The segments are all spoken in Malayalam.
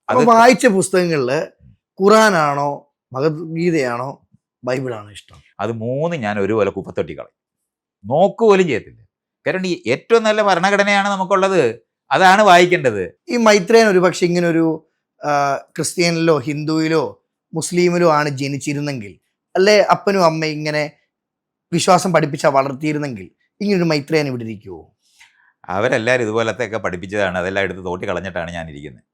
അത് വായിച്ച പുസ്തകങ്ങളില് ഖുറാനാണോ ഭഗവത്ഗീതയാണോ ബൈബിളാണോ ഇഷ്ടം? അത് മൂന്ന് ഞാൻ ഒരുപോലെ കുപ്പത്തൊട്ടി കളയും, നോക്കുപോലും ചെയ്യത്തില്ല. കാരണം ഈ ഏറ്റവും നല്ല ഭരണഘടനയാണ് നമുക്കുള്ളത്, അതാണ് വായിക്കേണ്ടത്. ഈ മൈത്രേയൻ ഒരുപക്ഷെ ഇങ്ങനൊരു ക്രിസ്ത്യനിലോ ഹിന്ദുവിലോ മുസ്ലിമിലോ ആണ് ജനിച്ചിരുന്നെങ്കിൽ, അല്ലെ അപ്പനും അമ്മയും ഇങ്ങനെ വിശ്വാസം പഠിപ്പിച്ച വളർത്തിയിരുന്നെങ്കിൽ, ഇങ്ങനൊരു മൈത്രേയൻ ഇവിടെ ഇരിക്കുവോ? അവരെല്ലാവരും ഇതുപോലത്തെ ഒക്കെ പഠിപ്പിച്ചതാണ്, അതെല്ലാം എടുത്ത് തോട്ടി കളഞ്ഞിട്ടാണ് ഞാൻ ഇരിക്കുന്നത്.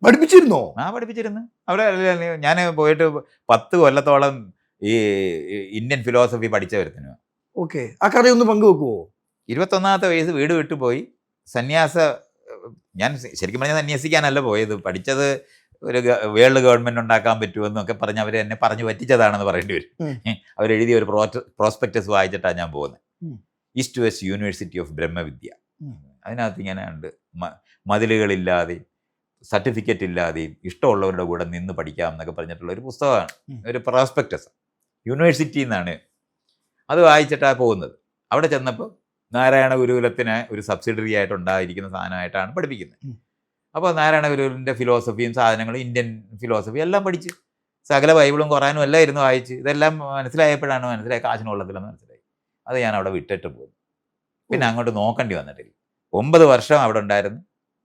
പഠിപ്പിച്ചിരുന്നോ? പഠിപ്പിച്ചിരുന്നു. അവിടെ ഞാൻ പോയിട്ട് 10 കൊല്ലത്തോളം ഈ ഇന്ത്യൻ ഫിലോസഫി പഠിച്ച ഒരുത്തനു. ഓക്കെ, ആ കഥയൊന്ന് പങ്കുവെക്കുവോ? 21ാമത്തെ വയസ്സ് വീട് വിട്ടുപോയി ഞാൻ ശരിക്കും പറഞ്ഞാൽ സന്യസിക്കാനല്ല പോയത്. പഠിച്ചത് ഒരു വേൾഡ് ഗവൺമെൻറ് ഉണ്ടാക്കാൻ പറ്റുമെന്നൊക്കെ പറഞ്ഞ് അവർ എന്നെ പറഞ്ഞു പറ്റിച്ചതാണെന്ന് പറയേണ്ടി വരും. അവരെഴുതിയ ഒരു പ്രോസ്പെക്ടസ് വായിച്ചിട്ടാണ് ഞാൻ പോകുന്നത്. ഈസ്റ്റ് വെസ്റ്റ് യൂണിവേഴ്സിറ്റി ഓഫ് ബ്രഹ്മവിദ്യ. അതിനകത്ത് ഇങ്ങനെ ഉണ്ട്, മതിലുകളില്ലാതെയും സർട്ടിഫിക്കറ്റ് ഇല്ലാതെയും ഇഷ്ടമുള്ളവരുടെ കൂടെ നിന്ന് പഠിക്കാം എന്നൊക്കെ പറഞ്ഞിട്ടുള്ള ഒരു പുസ്തകമാണ്, ഒരു പ്രോസ്പെക്ടസ്. യൂണിവേഴ്സിറ്റിയിൽ നിന്നാണ് അത് വായിച്ചിട്ടാണ് പോകുന്നത്. അവിടെ ചെന്നപ്പോൾ നാരായണ ഗുരുകുലത്തിന് ഒരു സബ്സിഡറി ആയിട്ടുണ്ടായിരിക്കുന്ന സാധനമായിട്ടാണ് പഠിപ്പിക്കുന്നത്. അപ്പോൾ നാരായണ ഗുരുവിൻ്റെ ഫിലോസഫിയും സാധനങ്ങളും ഇന്ത്യൻ ഫിലോസഫി എല്ലാം പഠിച്ച് സകല ബൈബിളും ഖുറാനും എല്ലാം ഇരുന്ന് വായിച്ച് ഇതെല്ലാം മനസ്സിലായപ്പോഴാണ് മനസ്സിലായി കാശിനുള്ളതിലെന്ന് മനസ്സിലായി. അത് ഞാൻ അവിടെ വിട്ടിട്ട് പോകും. പിന്നെ അങ്ങോട്ട് നോക്കേണ്ടി വന്നിട്ടില്ല. 9 വർഷം അവിടെ ഉണ്ടായിരുന്നു.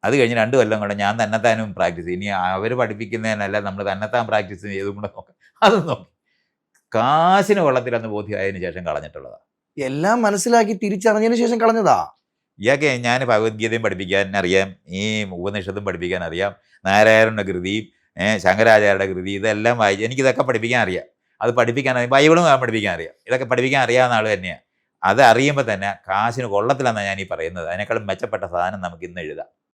അത് കഴിഞ്ഞ് 2 കൊല്ലം കൊണ്ട് ഞാൻ തന്നെത്താനും പ്രാക്ടീസ് ചെയ്യും. ഇനി അവർ പഠിപ്പിക്കുന്നതിനല്ല, നമ്മൾ തന്നെത്താൻ പ്രാക്ടീസ് ചെയ്തും കൂടെ നോക്കാം. അതും നോക്കി കാശിന് കൊള്ളത്തിലെന്ന് ബോധ്യമായതിനു ശേഷം കളഞ്ഞിട്ടുള്ളതാണ്. എല്ലാം മനസ്സിലാക്കി തിരിച്ചറിഞ്ഞതിന് ശേഷം കളഞ്ഞതാ. ഇയാൾക്ക് ഞാൻ ഭഗവത്ഗീതയും പഠിപ്പിക്കാൻ അറിയാം, ഈ ഉപനിഷത്തും പഠിപ്പിക്കാൻ അറിയാം, നാരായണൻ്റെ കൃതിയും ശങ്കരാചാര്യരുടെ കൃതി ഇതെല്ലാം വായിച്ച് എനിക്കിതൊക്കെ പഠിപ്പിക്കാൻ അറിയാം. അത് പഠിപ്പിക്കാൻ അറിയാം, ബൈബിളും പഠിപ്പിക്കാൻ അറിയാം. ഇതൊക്കെ പഠിപ്പിക്കാൻ അറിയാവുന്ന ആൾ തന്നെയാണ്. അത് അറിയുമ്പോൾ തന്നെ കാശിന് കൊള്ളത്തില്ലെന്നാണ് ഞാൻ ഈ പറയുന്നത്. അതിനേക്കാളും മെച്ചപ്പെട്ട സാധനം നമുക്ക് ഇന്ന് എഴുതാം.